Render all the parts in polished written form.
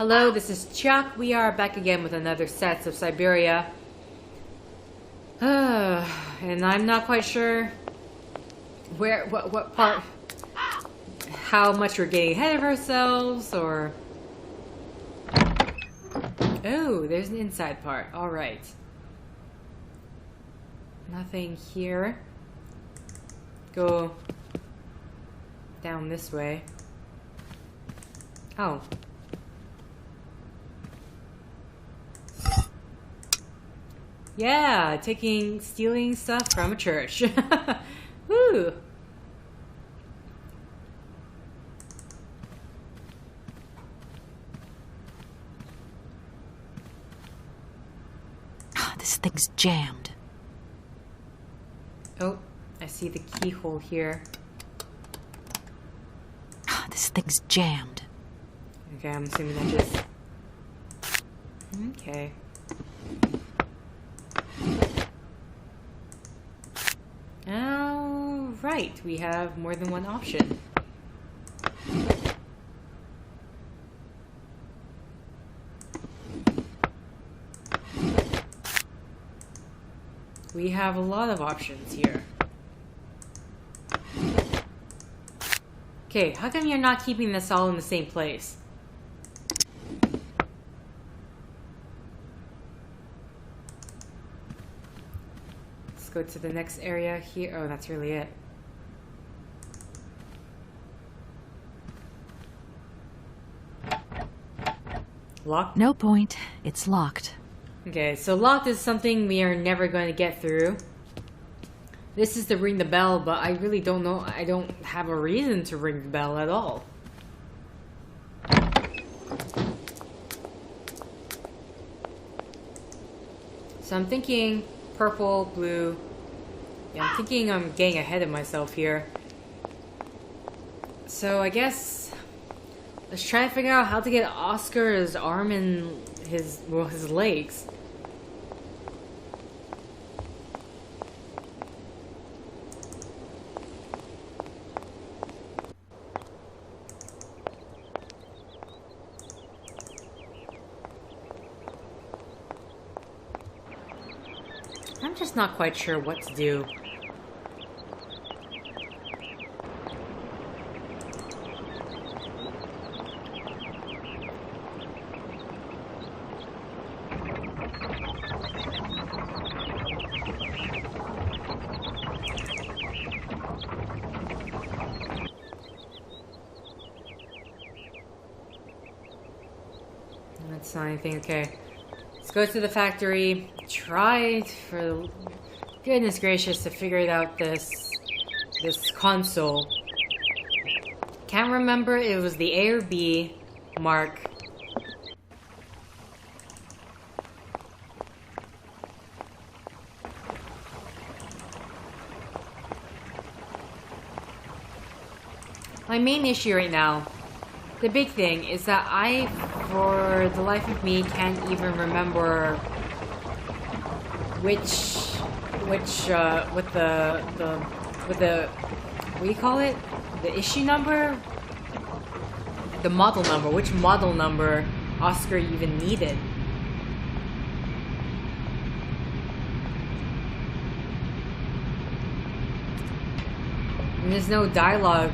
Hello, this is Chiak. We are back again with another set of Syberia. And I'm not quite sure what part, how much we're getting ahead of ourselves, or... Oh, there's an inside part. Alright. Nothing here. Go down this way. Oh. Yeah, stealing stuff from a church. Woo! This thing's jammed. Oh, I see the keyhole here. This thing's jammed. Okay, I'm assuming that just... Okay. Right, we have more than one option. We have a lot of options here. Okay, how come you're not keeping this all in the same place? Let's go to the next area here. Oh, that's really it. Locked? No point. It's locked. Okay, so locked is something we are never going to get through. This is to ring the bell, but I really don't know. I don't have a reason to ring the bell at all. So I'm thinking purple, blue. Yeah, I'm thinking I'm getting ahead of myself here. So I guess let's try to figure out how to get Oscar's arm and his legs. I'm just not quite sure what to do. That's not anything. Okay. Let's go to the factory. Try, for goodness gracious, to figure out this console. Can't remember if it was the A or B mark. My main issue right now, the big thing, is that I, for the life of me, can't even remember what do you call it? The issue number? The model number. Which model number Oscar even needed. And there's no dialogue.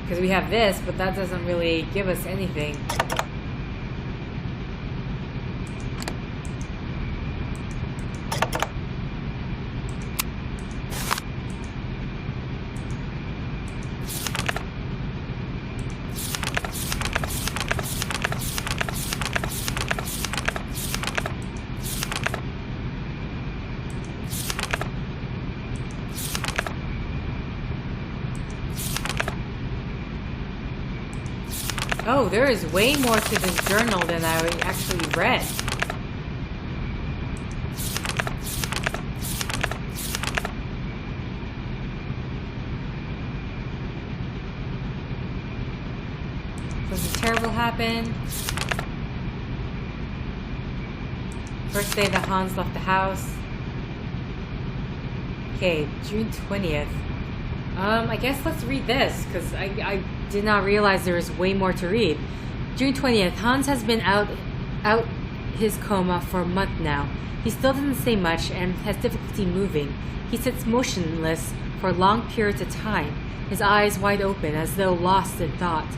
Because we have this, but that doesn't really give us anything. Oh, there is way more to this journal than I actually read. Something terrible happened. First day that Hans left the house. Okay, June 20th. I guess let's read this, because I did not realize there was way more to read. June 20th. Hans has been out his coma for a month now. He still doesn't say much and has difficulty moving. He sits motionless for long periods of time, his eyes wide open as though lost in thought.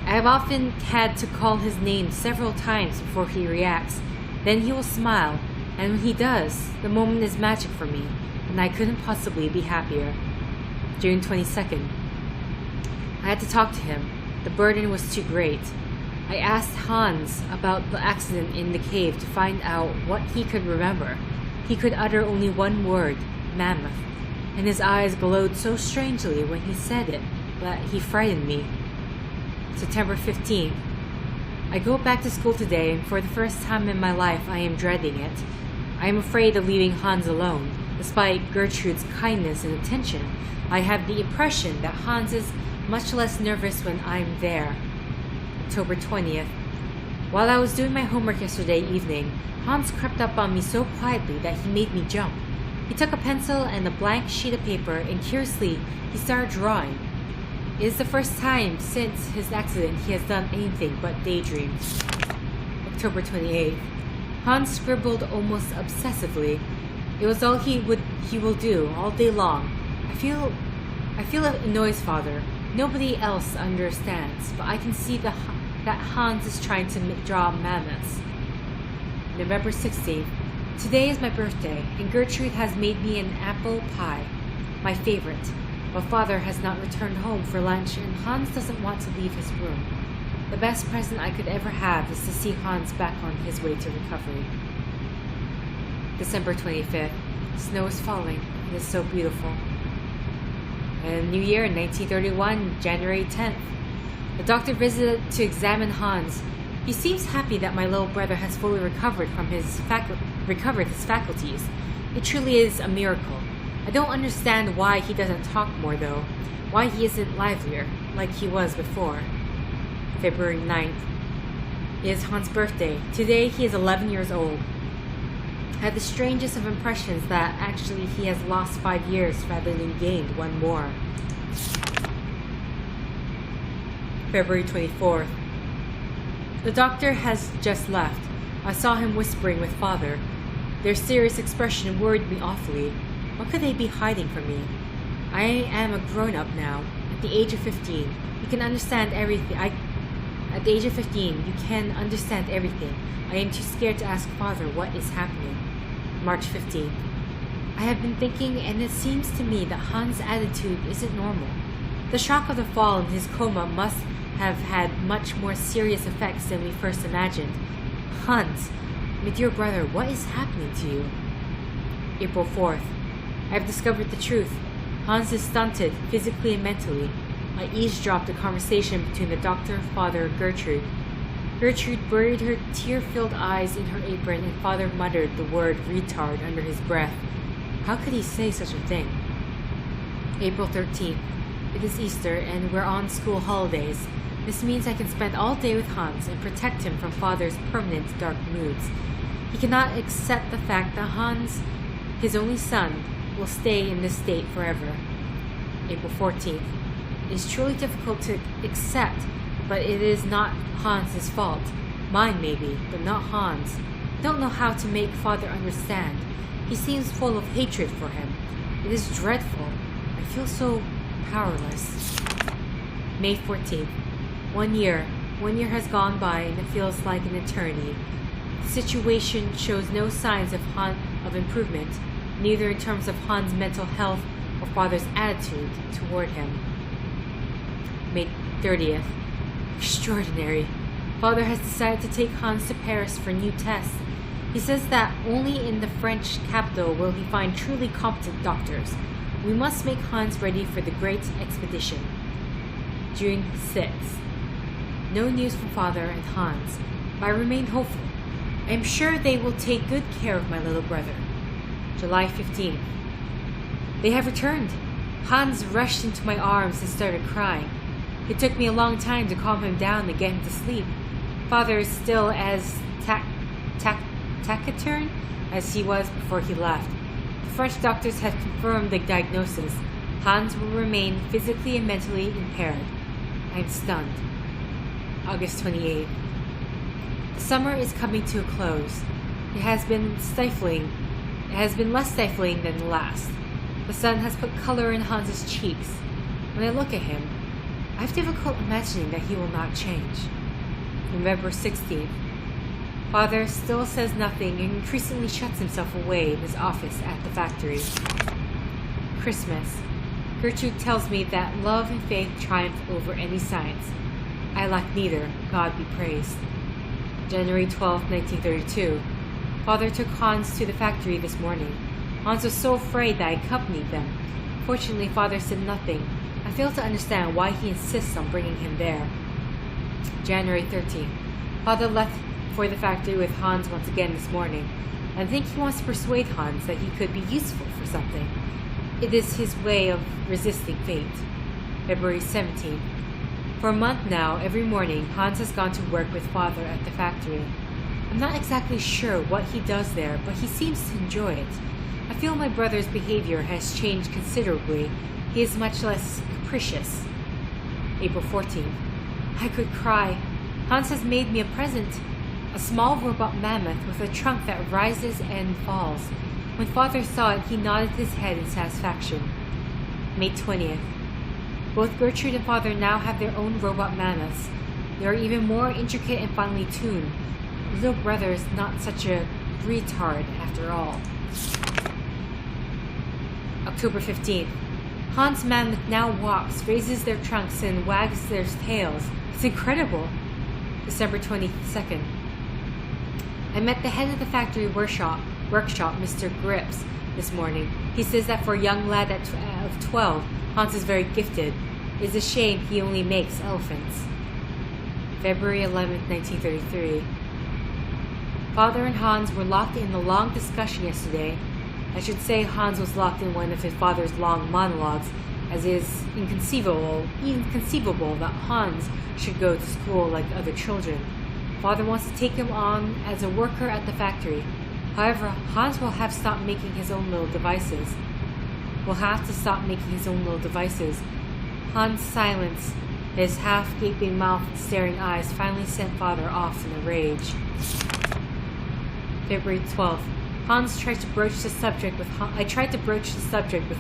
I have often had to call his name several times before he reacts. Then he will smile, and when he does, the moment is magic for me, and I couldn't possibly be happier. June 22nd. I had to talk to him. The burden was too great. I asked Hans about the accident in the cave to find out what he could remember. He could utter only one word, mammoth, and his eyes glowed so strangely when he said it that he frightened me. September 15th. I go back to school today, and for the first time in my life I am dreading it. I am afraid of leaving Hans alone. Despite Gertrude's kindness and attention, I have the impression that Hans is much less nervous when I'm there. October 20th. While I was doing my homework yesterday evening, Hans crept up on me so quietly that he made me jump. He took a pencil and a blank sheet of paper, and curiously, he started drawing. It is the first time since his accident he has done anything but daydream. October 28th. Hans scribbled almost obsessively. It was all he will do all day long. I feel it annoys Father. Nobody else understands, but I can see that Hans is trying to draw mammoths. November 16th. Today is my birthday, and Gertrude has made me an apple pie, my favorite. But Father has not returned home for lunch, and Hans doesn't want to leave his room. The best present I could ever have is to see Hans back on his way to recovery. December 25th. Snow is falling. It is so beautiful. And New Year in 1931, January 10th. The doctor visited to examine Hans. He seems happy that my little brother has fully recovered his faculties. It truly is a miracle. I don't understand why he doesn't talk more, though. Why he isn't livelier, like he was before. February 9th. It is Hans' birthday. Today he is 11 years old. I had the strangest of impressions that actually he has lost 5 years rather than gained one more. February 24th. The doctor has just left. I saw him whispering with Father. Their serious expression worried me awfully. What could they be hiding from me? I am a grown-up now. At the age of 15, you can understand everything. At the age of 15, you can understand everything. I am too scared to ask Father what is happening. March 15th. I have been thinking, and it seems to me that Hans' attitude isn't normal. The shock of the fall in his coma must have had much more serious effects than we first imagined. Hans, my dear brother, what is happening to you? April 4th. I have discovered the truth. Hans is stunted, physically and mentally. I eavesdropped a conversation between the doctor, Father, and Gertrude. Gertrude buried her tear-filled eyes in her apron, and Father muttered the word retard under his breath. How could he say such a thing? April 13th. It is Easter, and we're on school holidays. This means I can spend all day with Hans and protect him from Father's permanent dark moods. He cannot accept the fact that Hans, his only son, will stay in this state forever. April 14th. It is truly difficult to accept, but it is not Hans' fault. Mine maybe, but not Hans. I don't know how to make Father understand. He seems full of hatred for him. It is dreadful. I feel so powerless. May 14th. 1 year. 1 year has gone by, and it feels like an eternity. The situation shows no signs of improvement, neither in terms of Hans' mental health or Father's attitude toward him. May 30th. Extraordinary. Father has decided to take Hans to Paris for new tests. He says that only in the French capital will he find truly competent doctors. We must make Hans ready for the great expedition. June 6th. No news from Father and Hans, but I remain hopeful. I am sure they will take good care of my little brother. July 15th. They have returned. Hans rushed into my arms and started crying. It took me a long time to calm him down and get him to sleep. Father is still as taciturn as he was before he left. The French doctors have confirmed the diagnosis. Hans will remain physically and mentally impaired. I am stunned. August 28th. The summer is coming to a close. It has been less stifling than the last. The sun has put color in Hans's cheeks. When I look at him, I have difficult imagining that he will not change. November 16th. Father still says nothing and increasingly shuts himself away in his office at the factory. Christmas. Gertrude tells me that love and faith triumph over any science. I lack neither, God be praised. January 12, 1932. Father took Hans to the factory this morning. Hans was so afraid that I accompanied them. Fortunately, Father said nothing. I fail to understand why he insists on bringing him there. January 13th. Father left for the factory with Hans once again this morning. I think he wants to persuade Hans that he could be useful for something. It is his way of resisting fate. February 17th. For a month now, every morning, Hans has gone to work with Father at the factory. I'm not exactly sure what he does there, but he seems to enjoy it. I feel my brother's behavior has changed considerably. He is much less capricious. April 14th. I could cry. Hans has made me a present. A small robot mammoth with a trunk that rises and falls. When Father saw it, he nodded his head in satisfaction. May 20th. Both Gertrude and Father now have their own robot mammoths. They are even more intricate and finely tuned. Little brother is not such a retard after all. October 15th. Hans' mammoth now walks, raises their trunks, and wags their tails. It's incredible. December 22nd. I met the head of the factory workshop, Mr. Grips, this morning. He says that for a young lad of 12, Hans is very gifted. It is a shame he only makes elephants. February 11th, 1933. Father and Hans were locked in a long discussion yesterday. I should say Hans was locked in one of his father's long monologues, as it is inconceivable that Hans should go to school like other children. Father wants to take him on as a worker at the factory. However, Hans will have to stop making his own little devices. Hans' silence, his half-gaping mouth and staring eyes finally sent Father off in a rage. February 12th. I tried to broach the subject with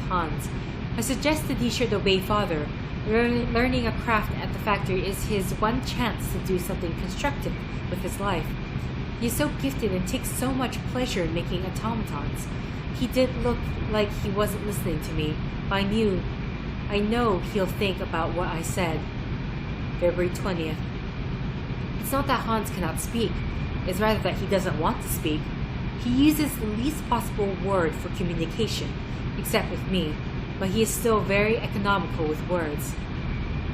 Hans. I suggested he should obey Father. Learning a craft at the factory is his one chance to do something constructive with his life. He is so gifted and takes so much pleasure in making automatons. He did look like he wasn't listening to me, but I know he'll think about what I said. February 20th. It's not that Hans cannot speak. It's rather that he doesn't want to speak. He uses the least possible word for communication, except with me, but he is still very economical with words.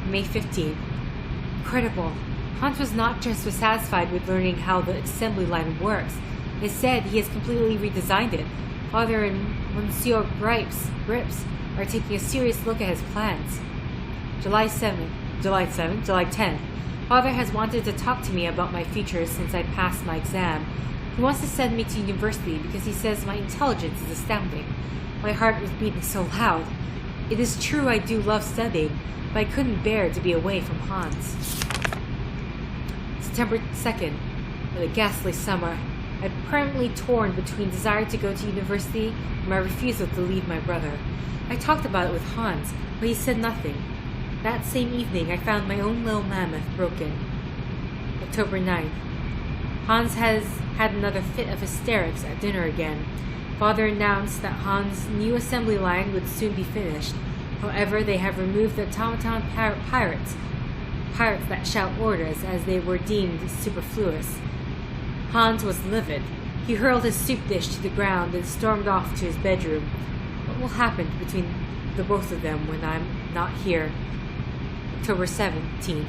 May 15th. Incredible. Hans was not just satisfied with learning how the assembly line works. Instead, he has completely redesigned it. Father and Monsieur Grips are taking a serious look at his plans. July 10th. Father has wanted to talk to me about my future since I passed my exam. He wants to send me to university because he says my intelligence is astounding. My heart was beating so loud. It is true I do love studying, but I couldn't bear to be away from Hans. September 2nd. What a ghastly summer. I'm permanently torn between desire to go to university and my refusal to leave my brother. I talked about it with Hans, but he said nothing. That same evening, I found my own little mammoth broken. October 9th. Hans has had another fit of hysterics at dinner again. Father announced that Hans' new assembly line would soon be finished. However, they have removed the automaton pirates that shout orders, as they were deemed superfluous. Hans was livid. He hurled his soup dish to the ground and stormed off to his bedroom. What will happen between the both of them when I'm not here? October 17th.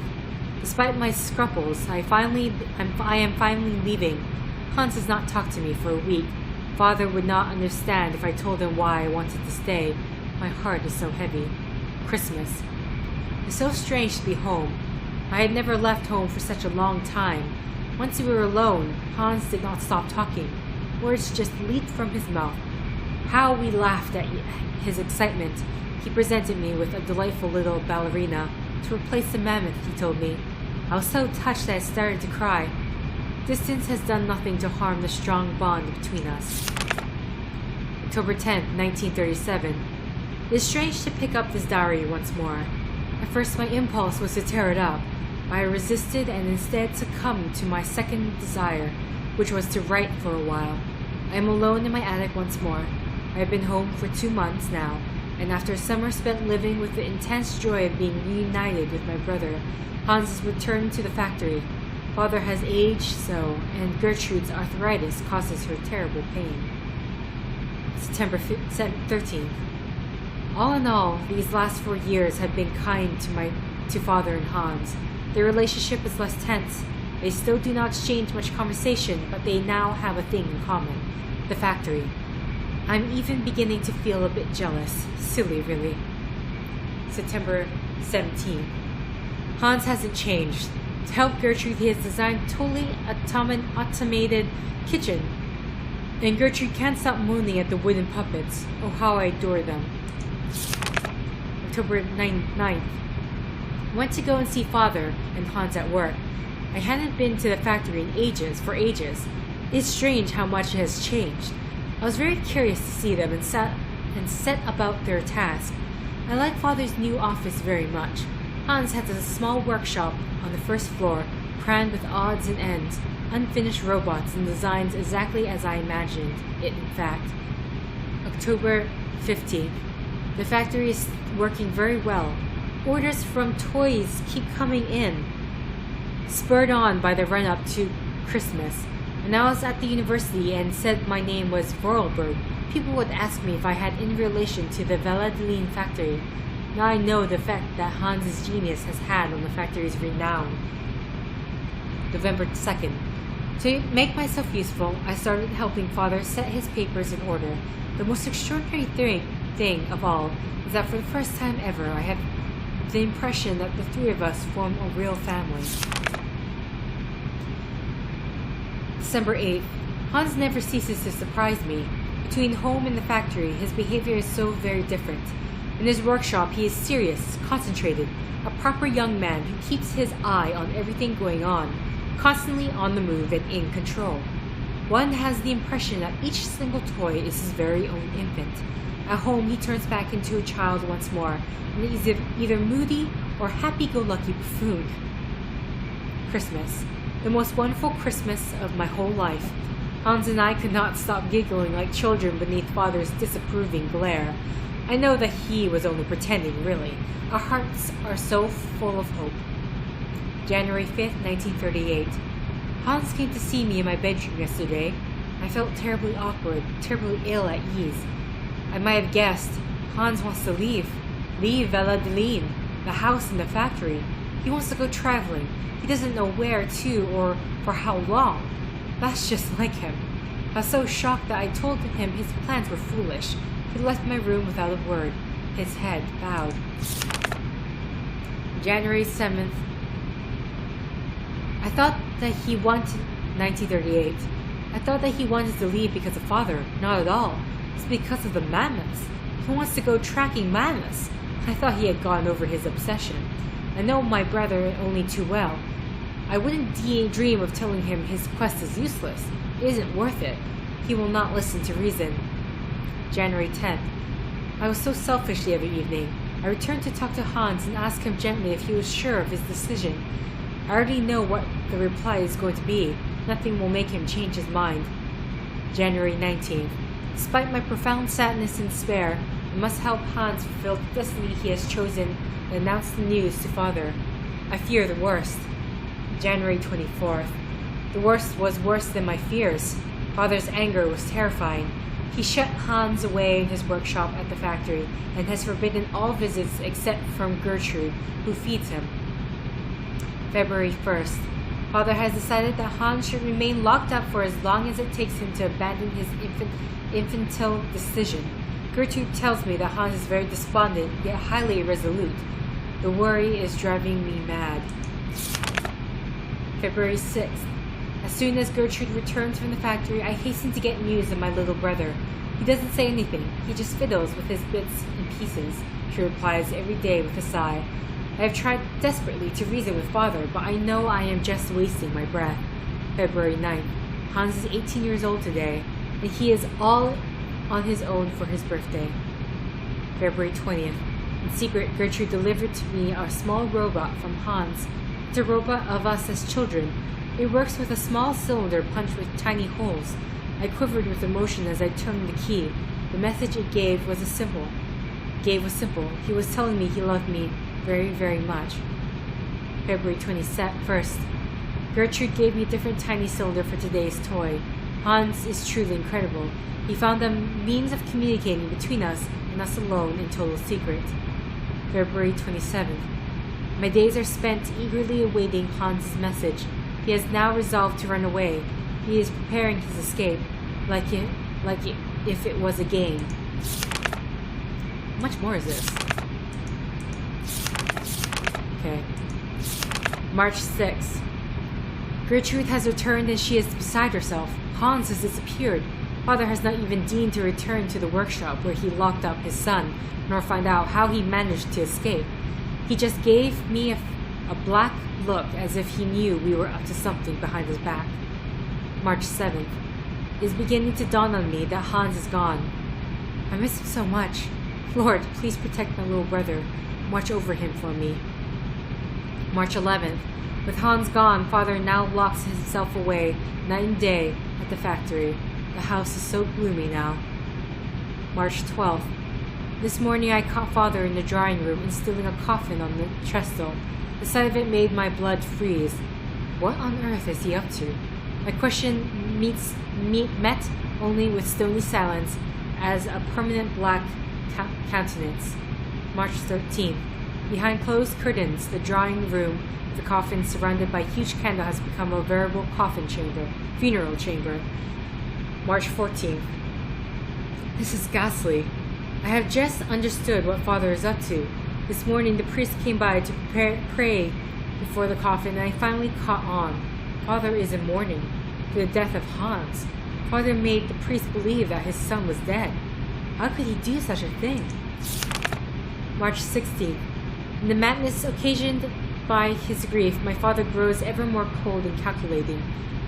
Despite my scruples, I am finally leaving. Hans has not talked to me for a week. Father would not understand if I told him why I wanted to stay. My heart is so heavy. Christmas. It's so strange to be home. I had never left home for such a long time. Once we were alone, Hans did not stop talking. Words just leaped from his mouth. How we laughed at his excitement. He presented me with a delightful little ballerina to replace the mammoth, he told me. I was so touched that I started to cry. Distance has done nothing to harm the strong bond between us. October 10th, 1937. It is strange to pick up this diary once more. At first my impulse was to tear it up, but I resisted and instead succumbed to my second desire, which was to write for a while. I am alone in my attic once more. I have been home for 2 months now, and after a summer spent living with the intense joy of being reunited with my brother, Hans has returned to the factory. Father has aged so, and Gertrude's arthritis causes her terrible pain. September 13th. All in all, these last 4 years have been kind to Father and Hans. Their relationship is less tense. They still do not exchange much conversation, but they now have a thing in common: the factory. I'm even beginning to feel a bit jealous. Silly, really. September 17th. Hans hasn't changed. To help Gertrude, he has designed a totally automated kitchen. And Gertrude can't stop moaning at the wooden puppets. Oh, how I adore them. October 9th. I went to go and see Father and Hans at work. I hadn't been to the factory for ages. It's strange how much it has changed. I was very curious to see them and set about their task. I like Father's new office very much. Hans has a small workshop on the first floor, crammed with odds and ends, unfinished robots and designs exactly as I imagined it in fact. October 15th. The factory is working very well. Orders from toys keep coming in, spurred on by the run-up to Christmas. When I was at the university and said my name was Voralberg, people would ask me if I had any relation to the Valladolid factory. Now I know the effect that Hans's genius has had on the factory's renown. November 2nd. To make myself useful, I started helping Father set his papers in order. The most extraordinary thing of all is that for the first time ever, I have the impression that the 3 of us form a real family. December 8th. Hans never ceases to surprise me. Between home and the factory, his behavior is so very different. In his workshop, he is serious, concentrated, a proper young man who keeps his eye on everything going on, constantly on the move and in control. One has the impression that each single toy is his very own infant. At home, he turns back into a child once more, and is either moody or happy-go-lucky buffoon. Christmas. The most wonderful Christmas of my whole life. Hans and I could not stop giggling like children beneath Father's disapproving glare. I know that he was only pretending, really. Our hearts are so full of hope. January 5th, 1938. Hans came to see me in my bedroom yesterday. I felt terribly awkward, terribly ill at ease. I might have guessed. Hans wants to leave. Leave Valladolid, the house and the factory. He wants to go traveling. He doesn't know where to or for how long. That's just like him. I was so shocked that I told him his plans were foolish. He left my room without a word, his head bowed. January 7th. I thought that he wanted 1938. I thought that he wanted to leave because of Father. Not at all. It's because of the mammoths. He wants to go tracking mammoths. I thought he had gotten over his obsession. I know my brother only too well. I wouldn't dream of telling him his quest is useless. It isn't worth it. He will not listen to reason. January 10th. I was so selfish the other evening. I returned to talk to Hans and asked him gently if he was sure of his decision. I already know what the reply is going to be. Nothing will make him change his mind. January 19th. Despite my profound sadness and despair, I must help Hans fulfill the destiny he has chosen and announce the news to Father. I fear the worst. January 24th. The worst was worse than my fears. Father's anger was terrifying. He shut Hans away in his workshop at the factory and has forbidden all visits except from Gertrude, who feeds him. February 1st. Father has decided that Hans should remain locked up for as long as it takes him to abandon his infantile decision. Gertrude tells me that Hans is very despondent, yet highly resolute. The worry is driving me mad. February 6th. As soon as Gertrude returns from the factory, I hasten to get news of my little brother. He doesn't say anything. He just fiddles with his bits and pieces, she replies every day with a sigh. I have tried desperately to reason with Father, but I know I am just wasting my breath. February 9th. Hans is 18 years old today, and he is all on his own for his birthday. February 20th. In secret, Gertrude delivered to me a small robot from Hans. It's a robot of us as children. It works with a small cylinder punched with tiny holes. I quivered with emotion as I turned the key. The message it gave was simple. He was telling me he loved me very, very much. February 21st. Gertrude gave me a different tiny cylinder for today's toy. Hans is truly incredible. He found a means of communicating between us and us alone in total secret. February 27th. My days are spent eagerly awaiting Hans' message. He has now resolved to run away. He is preparing his escape, like if it was a game. How much more is this? Okay. March 6th. Gertrude has returned and she is beside herself. Hans has disappeared. Father has not even deigned to return to the workshop where he locked up his son, nor find out how he managed to escape. He just gave me a black look as if he knew we were up to something behind his back. March 7th. It is beginning to dawn on me that Hans is gone. I miss him so much. Lord, please protect my little brother. Watch over him for me. March 11th. With Hans gone, Father now locks himself away night and day at the factory. The house is so gloomy now. March 12th. This morning I caught Father in the drawing room installing a coffin on the trestle. The sight of it made my blood freeze. What on earth is he up to? My question met only with stony silence as a permanent black countenance. March 13th. Behind closed curtains, the drawing room with the coffin surrounded by a huge candle has become a veritable funeral chamber. March 14th. This is ghastly. I have just understood what Father is up to. This morning the priest came by to pray before the coffin, and I finally caught on. Father is in mourning for the death of Hans. Father made the priest believe that his son was dead. How could he do such a thing? March 16th. In the madness occasioned by his grief, my father grows ever more cold and calculating.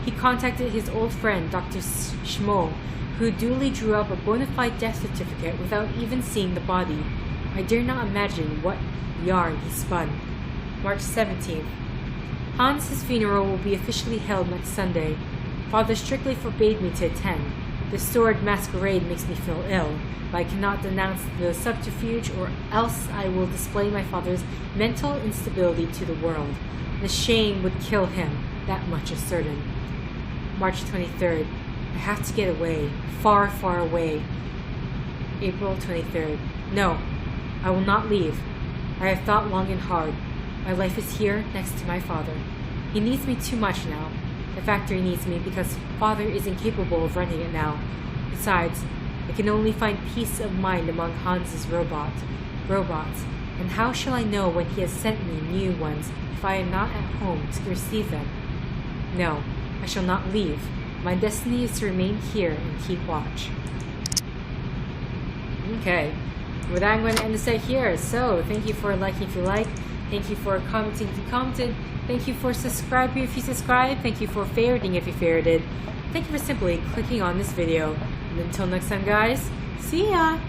He contacted his old friend, Dr. Schmoll, who duly drew up a bona fide death certificate without even seeing the body. I dare not imagine what yarn he spun. March 17th. Hans' funeral will be officially held next Sunday. Father strictly forbade me to attend. The sword masquerade makes me feel ill, but I cannot denounce the subterfuge or else I will display my father's mental instability to the world. The shame would kill him, that much is certain. March 23rd. I have to get away, far, far away. April 23rd. No, I will not leave. I have thought long and hard. My life is here, next to my father. He needs me too much now. The factory needs me because Father is incapable of running it now. Besides, I can only find peace of mind among Hans's robots. And how shall I know when he has sent me new ones if I am not at home to receive them? No, I shall not leave. My destiny is to remain here and keep watch. Okay, with that I'm going to end this set here. So, thank you for liking if you like. Thank you for commenting if you commented. Thank you for subscribing if you subscribed. Thank you for favoriting if you favorited. Thank you for simply clicking on this video. And until next time, guys, see ya!